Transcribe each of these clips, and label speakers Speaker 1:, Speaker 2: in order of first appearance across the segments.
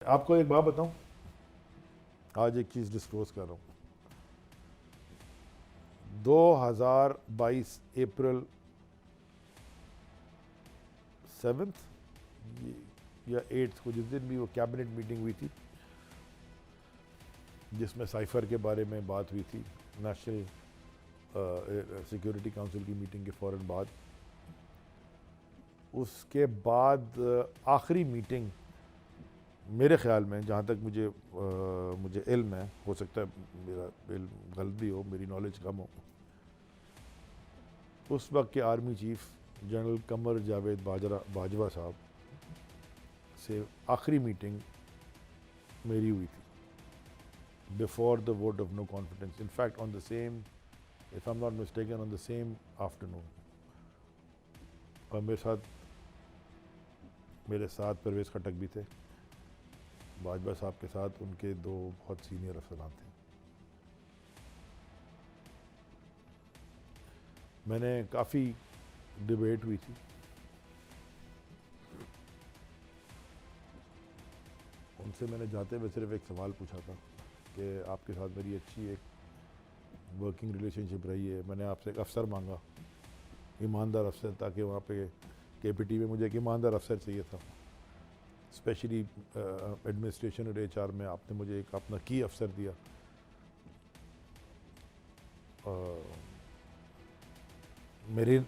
Speaker 1: आपको एक बात बताऊं, आज एक चीज़ डिस्क्लोज कर रहा हूँ। 2022 अप्रैल 7 या 8 को, जिस दिन भी वो कैबिनेट मीटिंग हुई थी जिसमें साइफर के बारे में बात हुई थी, नेशनल सिक्योरिटी काउंसिल की मीटिंग के फ़ौरन बाद, उसके बाद आखिरी मीटिंग मेरे ख़्याल में, जहाँ तक मुझे इल्म है, हो सकता है मेरा इल्म गलत भी हो, मेरी नॉलेज कम हो, उस वक्त के army chief general Qamar Javed Bajwa साहब से आखिरी मीटिंग मेरी हुई थी before the vote of no confidence. In fact on the same, if I am not mistaken, on the same afternoon. और मेरे साथ परवेज़ खटक भी थे, बाजवा साहब के साथ उनके दो बहुत सीनियर अफसरान थे। मैंने काफ़ी डिबेट हुई थी, उनसे मैंने जाते हुए सिर्फ एक सवाल पूछा था कि आपके साथ मेरी अच्छी एक वर्किंग रिलेशनशिप रही है, मैंने आपसे एक अफसर मांगा, ईमानदार अफसर, ताकि वहाँ पे KPT में मुझे एक ईमानदार अफसर चाहिए था, स्पेशली एडमिनिस्ट्रेशन और HR में आपने मुझे एक अपना की अफसर दिया। मेरे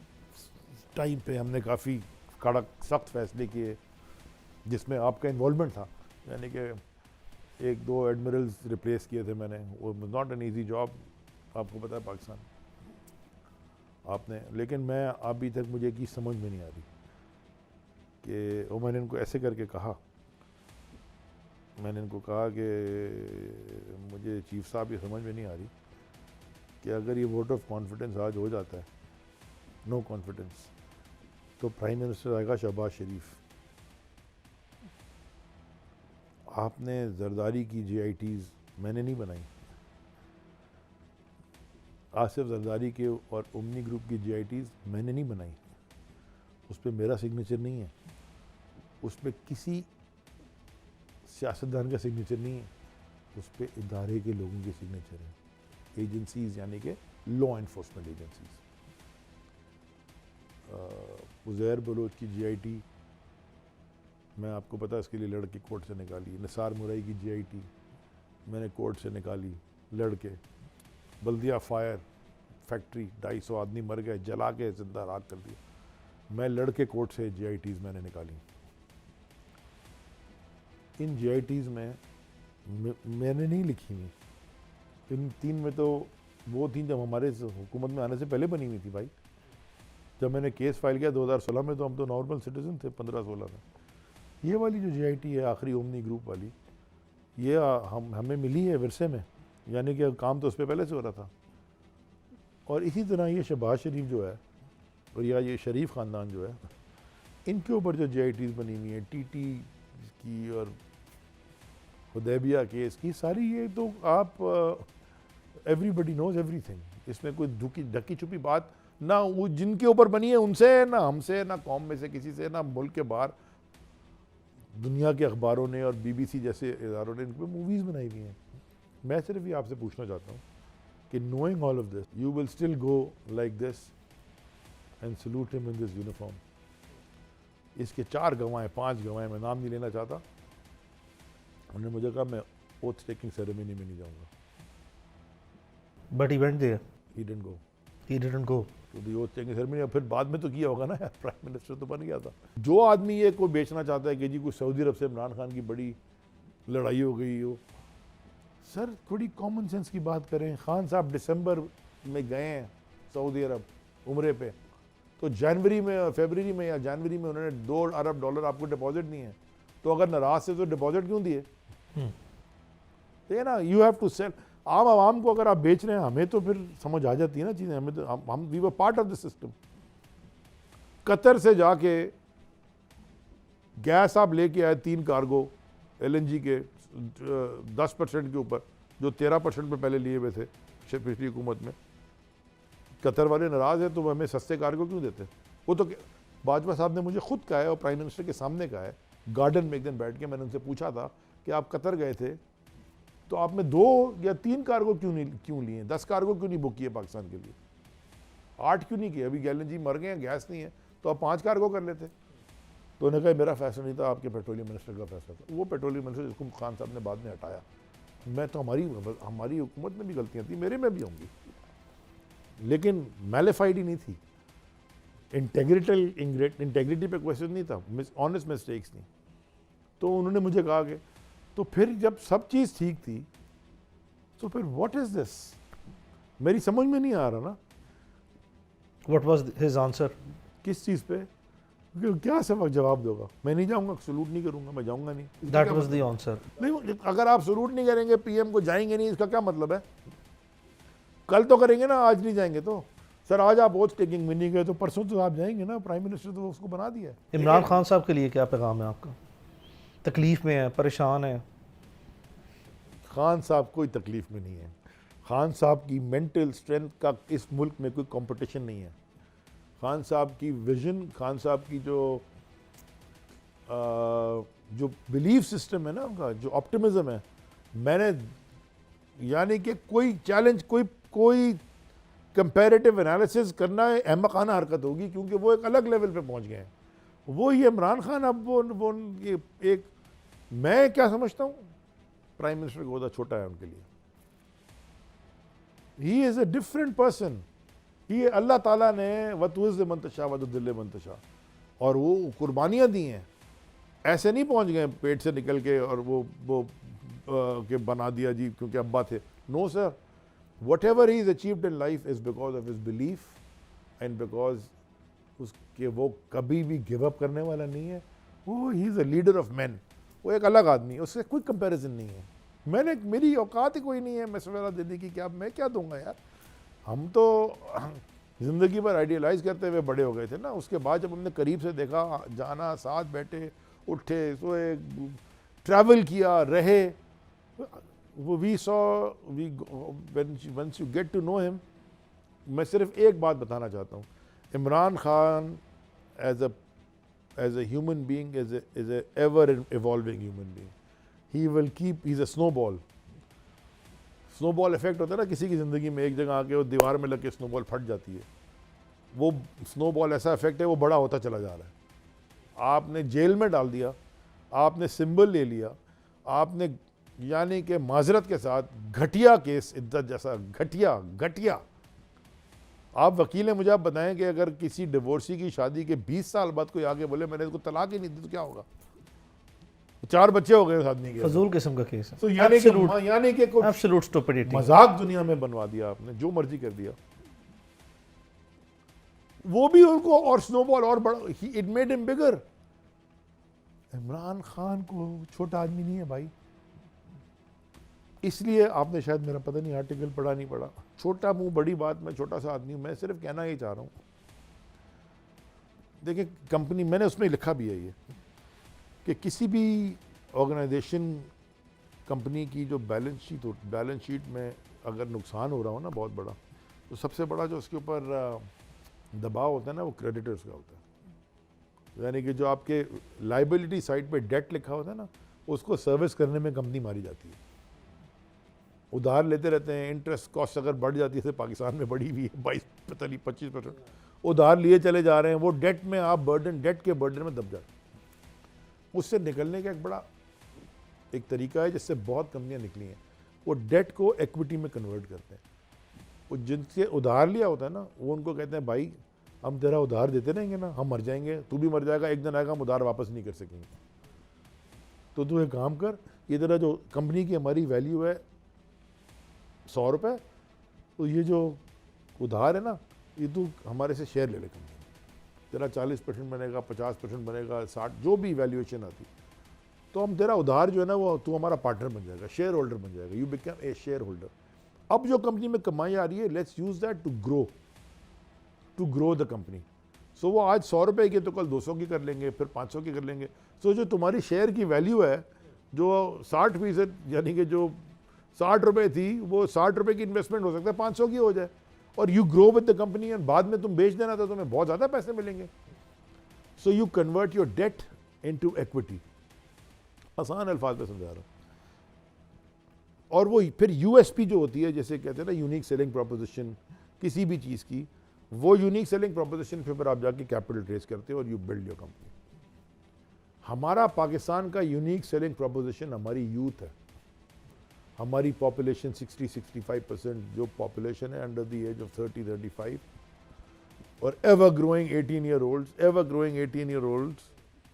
Speaker 1: टाइम पे हमने काफ़ी कड़क सख्त फैसले किए जिसमें आपका इन्वॉल्वमेंट था, यानी कि 1-2 एडमिरल्स रिप्लेस किए थे मैंने। वो नॉट एन ईजी जॉब, आपको पता है पाकिस्तान आपने। लेकिन मैं अभी तक मुझे एक चीज़ समझ में नहीं आ रही कि वो, मैंने इनको ऐसे करके कहा, मैंने इनको कहा कि मुझे चीफ साहब ये समझ में नहीं आ रही कि अगर ये वोट ऑफ कॉन्फिडेंस आज हो जाता है, नो कॉन्फिडेंस, तो प्राइम मिनिस्टर आएगा शहबाज शरीफ। आपने जरदारी की JITs मैंने नहीं बनाई, आसिफ जरदारी के और उमनी ग्रुप की JITs मैंने नहीं बनाई, उस पर मेरा सिग्नेचर नहीं है, उसमें किसी सियासतदान का सिग्नेचर नहीं है, उस पर इदारे के लोगों के सिग्नेचर हैं, एजेंसीज़, यानी कि law enforcement agencies. Uzair Baloch की JIT मैं, आपको पता है, इसके लिए लड़के कोर्ट से निकाली। निसार मुरई की JIT मैंने कोर्ट से निकाली लड़के। बल्दिया फायर फैक्ट्री 250 आदमी मर गए, जला के जिंदा राख कर दिया, मैं लड़के कोर्ट से JITs मैंने निकाली। इन JITs में मैंने नहीं लिखी हुई, इन 3 में तो वो थी जब हमारे हुकूमत में आने से पहले बनी हुई थी भाई। जब मैंने केस फाइल किया 2016 में, तो हम तो नॉर्मल सिटीजन थे 15-16 में। ये वाली जो JIT है आखिरी ओमनी ग्रुप वाली, ये हमें मिली है विरसे में, यानी कि काम तो उस पर पहले से हो रहा था। और इसी तरह ये शहबाज शरीफ जो है, और या ये शरीफ ख़ानदान जो है, इनके ऊपर जो JITs बनी हुई हैं, TT की और हुदैबिया केस की, सारी ये तो आप एवरीबडी नोज एवरीथिंग, इसमें कोई ढकी छुपी बात ना वो जिनके ऊपर बनी है उनसे, ना हमसे, ना कौम में से किसी से, ना मुल्क के बाहर दुनिया के अखबारों ने और BBC जैसे इदारों ने इन पर मूवीज़ बनाई हुई हैं। मैं सिर्फ ये आपसे पूछना चाहता हूँ कि knowing all of this, you will still go like this and salute him in this uniform. इसके 4 गवाहें 5 गवाहें, मैं नाम नहीं लेना चाहता, उन्होंने मुझे कहा मैं ओथ टेकिंग सेरेमनी में नहीं जाऊँगा।
Speaker 2: But he went there,
Speaker 1: he didn't go,
Speaker 2: he didn't go
Speaker 1: to the oath taking ceremony। फिर बाद में तो किया होगा ना यार, प्राइम मिनिस्टर तो बन गया था। जो आदमी ये कोई बेचना चाहता है कि जी कोई सऊदी अरब से इमरान खान की बड़ी लड़ाई हो गई हो, सर थोड़ी कॉमन सेंस की बात करें। खान साहब दिसंबर में गए हैं सऊदी अरब उम्रे पे, तो जनवरी में, फरवरी में या जनवरी में उन्होंने $2 अरब आपको डिपॉजिट नहीं है, तो अगर नाराज से तो डिपॉजिट क्यों दिए? तो ये ना, यू हैव टू सेल। आम आवाम को अगर आप बेच रहे हैं, हमें तो फिर समझ आ जाती है ना चीज़ें, हमें तो हम we were part of the system. Qatar से जाके गैस आप लेके आए 3 कार्गो LNG के 10% के ऊपर, जो 13% पे पहले लिए हुए थे पिछली हुकूमत में। कतर वाले नाराज़ है तो हमें सस्ते कार्गो क्यों देते? वो तो बाजवा साहब ने मुझे खुद कहा है और प्राइम मिनिस्टर के सामने कहा है, गार्डन में एक दिन बैठ के मैंने उनसे पूछा था कि आप कतर गए थे तो आपने 2 या 3 कार्गो क्यों लिए, 10 कार्गो क्यों नहीं बुक किए पाकिस्तान के लिए, 8 क्यों नहीं किए? अभी गैलन जी मर गए हैं, गैस नहीं है, तो आप 5 कार्गो कर लेते। तो उन्होंने कहा मेरा फैसला नहीं था, आपके पेट्रोलियम मिनिस्टर का फैसला था। वो पेट्रोलियम मिनिस्टर जिसको खान साहब ने बाद में हटाया। मैं तो हमारी हुकूमत में भी गलतियाँ थी, मेरे में भी होंगी, लेकिन मैलिफाइड ही नहीं थी। इंटेग्रिटी पे क्वेश्चन नहीं था, ऑनेस्ट मिस्टेक्स नहीं। तो उन्होंने मुझे कहा कि तो फिर जब सब चीज़ ठीक थी तो फिर व्हाट इज़ दिस, मेरी समझ में नहीं आ रहा ना।
Speaker 2: What was his answer?
Speaker 1: किस चीज़ पे, क्या सबक जवाब दोगा? मैं नहीं जाऊंगा, सलूट नहीं करूंगा, मैं जाऊंगा नहीं।
Speaker 2: That was the answer.
Speaker 1: नहीं, अगर आप सलूट नहीं करेंगे, पीएम को जाएंगे नहीं, इसका क्या मतलब है? कल तो करेंगे ना, आज नहीं जाएंगे तो सर आज आप वोट टेकिंग में नहीं गए तो परसों तो आप जाएंगे ना। प्राइम मिनिस्टर तो उसको बना दिया।
Speaker 2: इमरान खान साहब के लिए क्या पैगाम है आपका? तकलीफ में है, परेशान है?
Speaker 1: खान साहब कोई तकलीफ में नहीं है। खान साहब की मेंटल स्ट्रेंथ का इस मुल्क में कोई कंपटीशन नहीं है। खान साहब की विजन, खान साहब की जो बिलीफ सिस्टम है ना उनका, जो ऑप्टिमिज्म है, मैंने यानी कि कोई चैलेंज, कोई कंपैरेटिव एनालिसिस करना अहमकाना हरकत होगी, क्योंकि वो एक अलग लेवल पे पहुंच गए हैं। वो ही इमरान खान, अब वो ये एक, मैं क्या समझता हूँ, प्राइम मिनिस्टर का ओहदा छोटा है उनके लिए। He is a different person. ये अल्लाह ताला ने वतुज़ मंतशा वदुदिल मंतशा, और वो कुर्बानियाँ दी हैं। ऐसे नहीं पहुंच गए पेट से निकल के और वो के बना दिया जी क्योंकि अब्बा थे। No sir, whatever he is achieved in life is because of his belief and because उसके, वो कभी भी गिव अप करने वाला नहीं है। वो he is a leader of man. वो एक अलग आदमी है, उससे कोई कंपैरिजन नहीं है। मेरी औकात ही कोई नहीं है मशवरा देने की, क्या मैं क्या दूंगा यार। हम तो ज़िंदगी भर आइडियलाइज़ करते हुए बड़े हो गए थे ना। उसके बाद जब हमने करीब से देखा, जाना, साथ बैठे, उठे, सोए, ट्रैवल किया, रहे, वो once you get to know him. मैं सिर्फ एक बात बताना चाहता हूँ, Imran Khan as a human being, is a ever evolving human being. He will keep, he's a snowball. Snowball effect होता है ना किसी की ज़िंदगी में, एक जगह आके वो दीवार में लग के स्नोबॉल फट जाती है। वो स्नोबॉल ऐसा इफेक्ट है, वो बड़ा होता चला जा रहा है। आपने जेल में डाल दिया, आपने सिंबल ले लिया, आपने यानी कि माजरत के साथ घटिया केस, इद्दत जैसा घटिया। आप वकील हैं, मुझे आप बताएं कि अगर किसी डिवोर्सी की शादी के 20 साल बाद कोई आगे बोले मैंने इसको तलाक ही नहीं दी तो क्या होगा? 4 बच्चे हो गए उस आदमी के।
Speaker 2: फजूल किस्म का केस है।
Speaker 1: तो यानी कि
Speaker 2: एब्सोल्यूट स्टुपिडिटी,
Speaker 1: मजाक दुनिया में बनवा दिया आपने, जो मर्जी कर दिया। वो भी उनको और स्नोबॉल और बड़ा, इट मेड हिम बिगर। इमरान खान को छोटा आदमी नहीं है भाई। इसलिए आपने शायद मेरा पता नहीं आर्टिकल पढ़ा नहीं पढ़ा, छोटा मुंह बड़ी बात, मैं छोटा सा आदमी हूँ। मैं सिर्फ कहना ही चाह रहा हूँ, देखिए कंपनी, मैंने उसमें लिखा भी है ये कि किसी भी ऑर्गेनाइजेशन, कंपनी की जो बैलेंस शीट में अगर नुकसान हो रहा हो ना बहुत बड़ा, तो सबसे बड़ा जो उसके ऊपर दबाव होता है ना, वो क्रेडिटर्स का होता है। यानी कि जो आपके लाइबिलिटी साइड पे डेट लिखा होता है ना, उसको सर्विस करने में कंपनी मारी जाती है। उधार लेते रहते हैं, इंटरेस्ट कॉस्ट अगर बढ़ जाती है, जैसे पाकिस्तान में बढ़ी हुई है 22-25%, उधार लिए चले जा रहे हैं, वो डेट में आप डेट के बर्डन में दब जाते हैं। उससे निकलने का एक बड़ा एक तरीका है जिससे बहुत कंपनियां निकली हैं, वो डेट को इक्विटी में कन्वर्ट करते हैं। वो जिनसे उधार लिया होता है ना, वो उनको कहते हैं भाई हम तेरा उधार देते रहेंगे ना, हम मर जाएंगे, तू भी मर जाएगा, एक दिन आएगा हम उधार वापस नहीं कर सकेंगे, तो तू एक काम कर, ये तेरा जो कंपनी की हमारी वैल्यू है 100 रुपये, तो ये जो उधार है ना, ये तू हमारे से शेयर ले ले कंपनी, तेरा 40% बनेगा, 50% बनेगा, 60, जो भी वैल्यूएशन आती, तो हम तेरा उधार जो है ना, वो तू हमारा पार्टनर बन जाएगा, शेयर होल्डर बन जाएगा, you become a share holder. अब जो कंपनी में कमाई आ रही है, let's use that to grow the company. So वो आज 100 रुपये की तो कल 200 की कर लेंगे, फिर 500 की कर लेंगे। सो जो तुम्हारी शेयर की वैल्यू है, जो 60%, यानी कि जो 60 रुपये थी, वो 60 रुपये की इन्वेस्टमेंट हो सकता है 500 की हो जाए, और you grow with the company, and बाद में तुम बेच देना तो तुम्हें बहुत ज़्यादा पैसे मिलेंगे। So you convert your debt into equity. आसान अल्फाज में समझा रहा हूँ। और वो फिर यूएसपी जो होती है, जैसे कहते हैं ना यूनिक सेलिंग प्रोपोजिशन किसी भी चीज़ की, वो यूनिक सेलिंग प्रोपोजिशन पे फिर आप जाके कैपिटल रेज करते हो और यू बिल्ड योर कंपनी। हमारा पाकिस्तान का यूनिक सेलिंग प्रोपोजिशन हमारी यूथ है। हमारी पॉपुलेशन 60-65% जो पॉपुलेशन है अंडर द एज ऑफ 30-35 और एवर ग्रोइंग 18 ईयर ओल्ड्स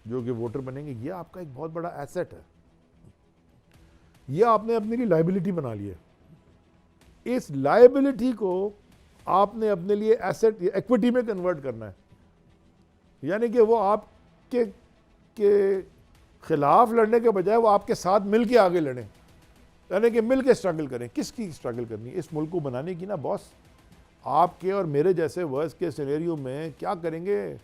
Speaker 1: जो कि वोटर बनेंगे, ये आपका एक बहुत बड़ा एसेट है। ये आपने अपने लिए लायबिलिटी बना ली है। इस लायबिलिटी को आपने अपने लिए एसेट इक्विटी में कन्वर्ट करना है, यानी कि वो आपके खिलाफ लड़ने के बजाय वो आपके साथ मिल के आगे लड़ें, यानी कि मिल के स्ट्रगल करें। किसकी स्ट्रगल करनी है? इस मुल्क को बनाने की ना बॉस। आपके और मेरे जैसे वर्स के सिनेरियो में क्या करेंगे?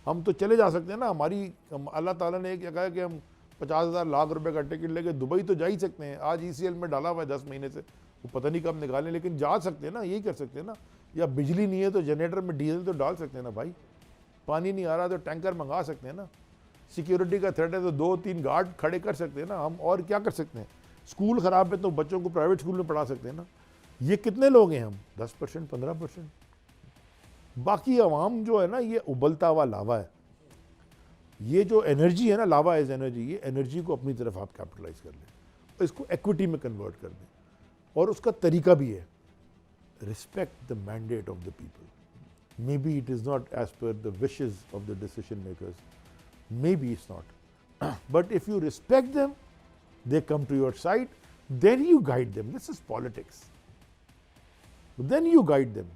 Speaker 1: हम तो चले जा सकते हैं ना, अल्लाह ताला ने क्या कहा कि हम 50,000 लाख रुपए का टिकट लेके दुबई तो जा ही सकते हैं। आज ECL में डाला हुआ है 10 महीने से, वो पता नहीं कब निकालें, लेकिन जा सकते हैं ना, यही कर सकते हैं ना। या बिजली नहीं है तो जनरेटर में डीजल तो डाल सकते हैं ना भाई। पानी नहीं आ रहा तो टैंकर मंगा सकते हैं ना। सिक्योरिटी का थ्रेट है तो 2-3 गार्ड खड़े कर सकते हैं ना। हम और क्या कर सकते हैं? स्कूल ख़राब है तो बच्चों को प्राइवेट स्कूल में पढ़ा सकते हैं ना। ये कितने लोग हैं हम? 10%, 15%। बाकी आवाम जो है ना, ये उबलता हुआ लावा है। ये जो एनर्जी है ना, लावा इज एनर्जी, ये एनर्जी को अपनी तरफ आप कैपिटलाइज कर लें और इसको इक्विटी में कन्वर्ट कर दें। और उसका तरीका भी है, respect the mandate of the people. Maybe it is not as per the wishes of the decision makers, maybe it's not, but if you respect them, they come to your side, then you guide them. This is politics. Then you guide them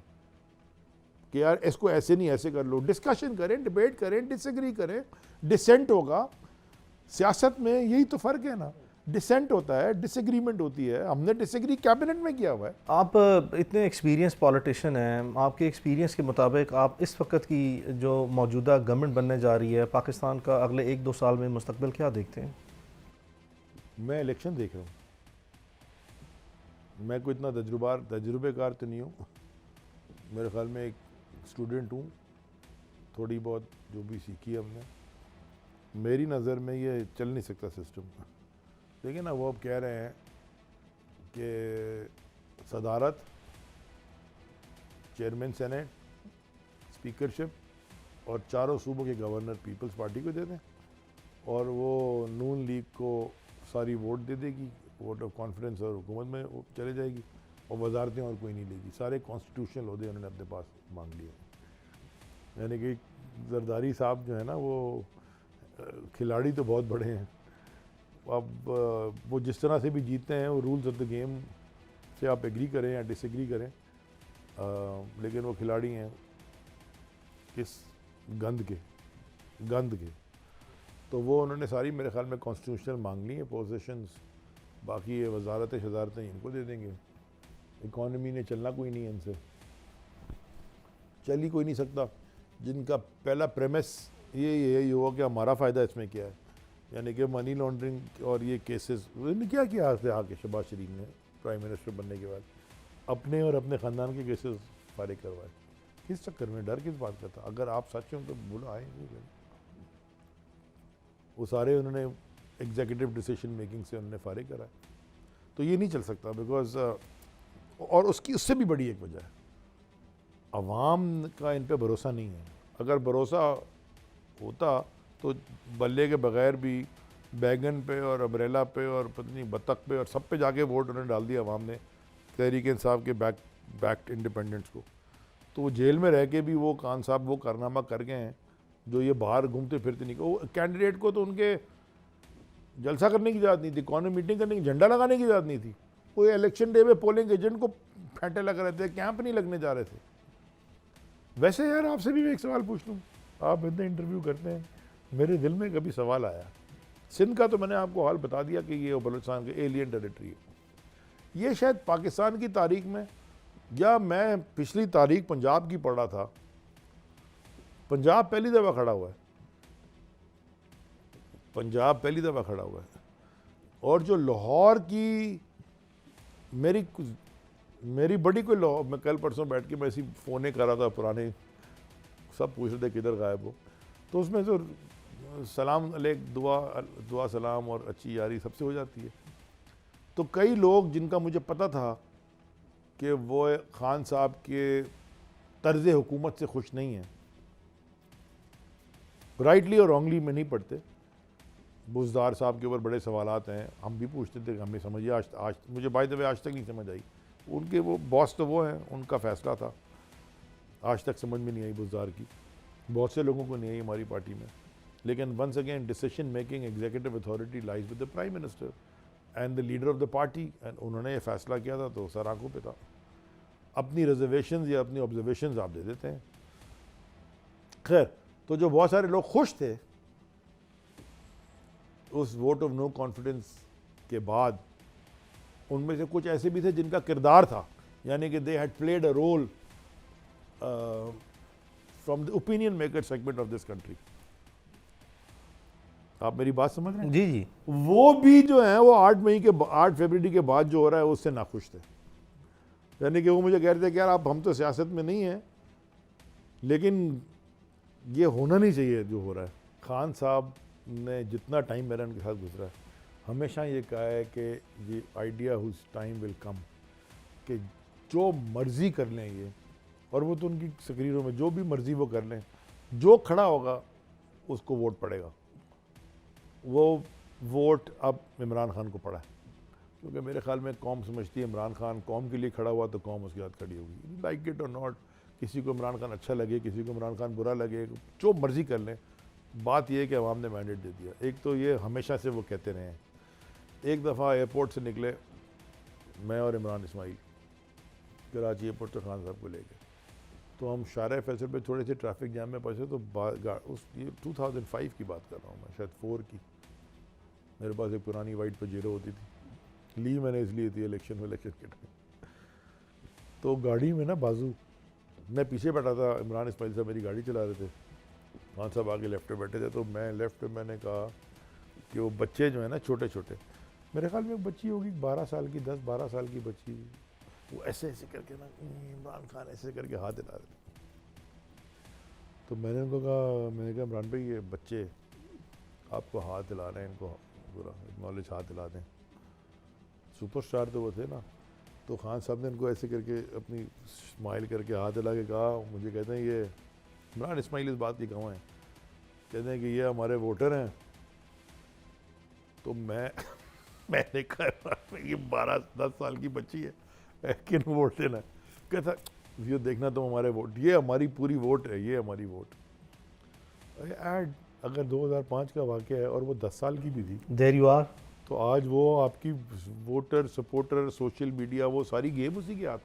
Speaker 1: कि यार इसको ऐसे नहीं ऐसे कर लो। Discussion करें, debate करें, disagree करें, डिसेंट होगा। सियासत में यही तो फ़र्क है ना, डिसेंट होता है, डिसएग्रीमेंट होती है। हमने डिसएग्री कैबिनेट में किया हुआ है।
Speaker 2: आप इतने एक्सपीरियंस पॉलिटिशियन हैं, आपके एक्सपीरियंस के मुताबिक आप इस वक्त की जो मौजूदा गवर्नमेंट बनने जा रही है, पाकिस्तान का अगले 1-2 साल में मुस्तकबिल क्या देखते हैं?
Speaker 1: मैं इलेक्शन देख रहा हूँ। मैं कोई इतना तजुर्बेकार तो नहीं हूँ। मेरे ख्याल में एक स्टूडेंट हूँ, थोड़ी बहुत जो भी सीखी हमने। मेरी नज़र में ये चल नहीं सकता सिस्टम। देखिए ना, वो अब कह रहे हैं कि सदारत, चेयरमैन सेनेट, स्पीकरशिप और चारों सूबों के गवर्नर पीपल्स पार्टी को दे दें और वो नून लीग को सारी वोट दे देगी, वोट ऑफ कॉन्फिडेंस, और हुकूमत में चले जाएगी और वजारतें और कोई नहीं लेगी। सारे कॉन्स्टिट्यूशनल ओहदे उन्होंने अपने पास मांग लिए। यानी कि जरदारी साहब जो है ना, वो खिलाड़ी तो बहुत बड़े हैं। अब वो जिस तरह से भी जीतते हैं, वो रूल्स ऑफ द गेम से आप एग्री करें या डिसएग्री करें, लेकिन वो खिलाड़ी हैं किस गंद के। तो वो उन्होंने सारी मेरे ख्याल में कॉन्स्टिट्यूशनल मांग ली है पोजीशंस। बाकी ये वजारतें इनको दे देंगे। इकॉनमी ने चलना कोई नहीं है, इनसे चल ही कोई नहीं सकता। जिनका पहला प्रेमिस यही हुआ कि हमारा फ़ायदा इसमें क्या है, यानी कि मनी लॉन्ड्रिंग और ये केसेस। उन्होंने क्या किया आके शहबाज शरीफ ने प्राइम मिनिस्टर बनने के बाद अपने और अपने ख़ानदान के केसेस फारिग करवाए। किस चक्कर में? डर किस बात का था? अगर आप सच हो तो बोलो, आए वो सारे उन्होंने एग्जीक्यूटिव डिसीजन मेकिंग से उन्होंने फारिग करा। तो ये नहीं चल सकता बिकॉज और उससे भी बड़ी एक वजह है, अवाम का इन पे भरोसा नहीं है। अगर भरोसा होता तो बल्ले के बगैर भी बैगन पे और अम्ब्रेला पे और पत्नी बतख पे और सब पे जाके वोट उन्होंने डाल दिया अवाम ने, तहरीक इंसाफ के बैक्ड इंडिपेंडेंस को। तो वो जेल में रह के भी वो खान साहब वो कारनामा कर गए हैं जो ये बाहर घूमते फिरते नहीं। वो कैंडिडेट को तो उनके जलसा करने की इजाज़त नहीं थी, कॉर्नर मीटिंग करने की, झंडा लगाने की इजाज़त नहीं थी। वो इलेक्शन डे में पोलिंग एजेंट को फेंटे लग रहे थे, कैंप नहीं लगने जा रहे थे। वैसे यार आपसे भी मैं एक सवाल पूछ लूँ, आप इतने इंटरव्यू करते हैं, मेरे दिल में कभी सवाल आया, सिंध का तो मैंने आपको हाल बता दिया कि ये बलूचिस्तान के एलियन टेरिटरी है। ये शायद पाकिस्तान की तारीख में, या मैं पिछली तारीख पंजाब की पढ़ रहा था, पंजाब पहली दफ़ा खड़ा हुआ है, पंजाब पहली दफ़ा खड़ा हुआ है। और जो लाहौर की मेरी बड़ी कोई लाहौर, मैं कल परसों बैठ के मैं ऐसी फ़ोने कर रहा था, पुराने सब पूछ रहे थे किधर गायब हो, तो उसमें जो सलाम अलैक दुआ सलाम और अच्छी यारी सबसे हो जाती है। तो कई लोग जिनका मुझे पता था कि वो खान साहब के तर्ज हुकूमत से खुश नहीं हैं, राइटली और रॉन्गली में नहीं पढ़ते। बुज़दार साहब के ऊपर बड़े सवालात हैं, हम भी पूछते थे कि हमें समझिए, आज मुझे बाय द वे आज तक नहीं समझ आई। उनके वो बॉस तो वो हैं, उनका फ़ैसला था, आज तक समझ में नहीं आई बुज़दार की, बहुत से लोगों को नहीं आई हमारी पार्टी में। लेकिन once again decision making executive authority lies with the prime minister and the leader of the party, and उन्होंने ये फ़ैसला किया था तो सर आंखों पे था। अपनी रिजर्वेशंस या अपनी ऑब्जर्वेशंस आप दे देते हैं। खैर, तो जो बहुत सारे लोग खुश थे उस वोट ऑफ नो कॉन्फिडेंस के बाद, उनमें से कुछ ऐसे भी थे जिनका किरदार था, यानी कि they had played a role from the opinion maker segment of this country. आप मेरी बात समझ रहे हैं?
Speaker 2: जी जी।
Speaker 1: वो भी जो है वो 8 फरवरी के बाद जो हो रहा है उससे नाखुश थे। यानी कि वो मुझे कह रहे थे कि यार आप, हम तो सियासत में नहीं हैं, लेकिन ये होना नहीं चाहिए जो हो रहा है। खान साहब ने जितना टाइम मेरा उनके साथ गुजरा है, हमेशा ये कहा है कि ये idea whose time will come, कि जो मर्ज़ी कर लें ये, और वो तो उनकी तकरीरों में जो भी मर्ज़ी वो कर लें, जो खड़ा होगा उसको वोट पड़ेगा। वो वोट अब इमरान खान को पड़ा है, क्योंकि मेरे ख्याल में कौम समझती है इमरान खान कौम के लिए खड़ा हुआ तो कौम उसके साथ खड़ी होगी, लाइक इट और नॉट। किसी को इमरान खान अच्छा लगे, किसी को इमरान खान बुरा लगे, जो मर्ज़ी कर लें, बात यह है कि अवाम ने मैंडेट दे दिया। एक तो ये हमेशा से वो कहते रहे हैं। एक दफ़ा एयरपोर्ट से निकले मैं और इमरान इस्माइल कराची एयरपोर्ट से खान साहब को लेके, तो हम शारा फैसल पे थोड़े से ट्रैफिक जाम में फंसे, तो उस ये 2005 की बात कर रहा हूँ मैं, शायद 4 की। मेरे पास एक पुरानी वाइट पजेरो होती थी, ली मैंने इसलिए थी इलेक्शन के टाइम। तो गाड़ी में ना बाजू, मैं पीछे बैठा था, इमरान इस्माइल साहब मेरी गाड़ी चला रहे थे, खान साहब आगे लेफ्ट पे बैठे थे, तो मैं लेफ्ट पे, मैंने कहा कि वो बच्चे जो है ना छोटे छोटे, मेरे ख्याल में एक बच्ची होगी 12 साल की, 10-12 साल की बच्ची, वो ऐसे ऐसे करके ना इमरान खान ऐसे करके हाथ हिला रहे थे। तो मैंने उनको कहा, मैंने कहा इमरान भाई ये बच्चे आपको हाथ हिला रहे हैं, इनको पूरा एक्नॉलेज हाथ हिला दें। सुपरस्टार तो वो थे ना। तो खान साहब ने इनको ऐसे करके अपनी स्माइल करके हाथ हिला के कहा, मुझे कहते हैं ये इमरान इस्माइल इस बात की गवाह हैं, कहते हैं कि ये हमारे वोटर हैं। तो मैंने कहा ये 12-10 साल की बच्ची है, किन वोट देना है? कहता ये देखना तुम हमारे वोट, ये हमारी पूरी वोट है, ये हमारी वोट। ऐड अगर 2005 का वाक़या है और वो 10 साल की भी थी,
Speaker 2: देयर यू आर,
Speaker 1: तो आज वो आपकी वोटर सपोर्टर सोशल मीडिया वो सारी गेम उसी के हाथ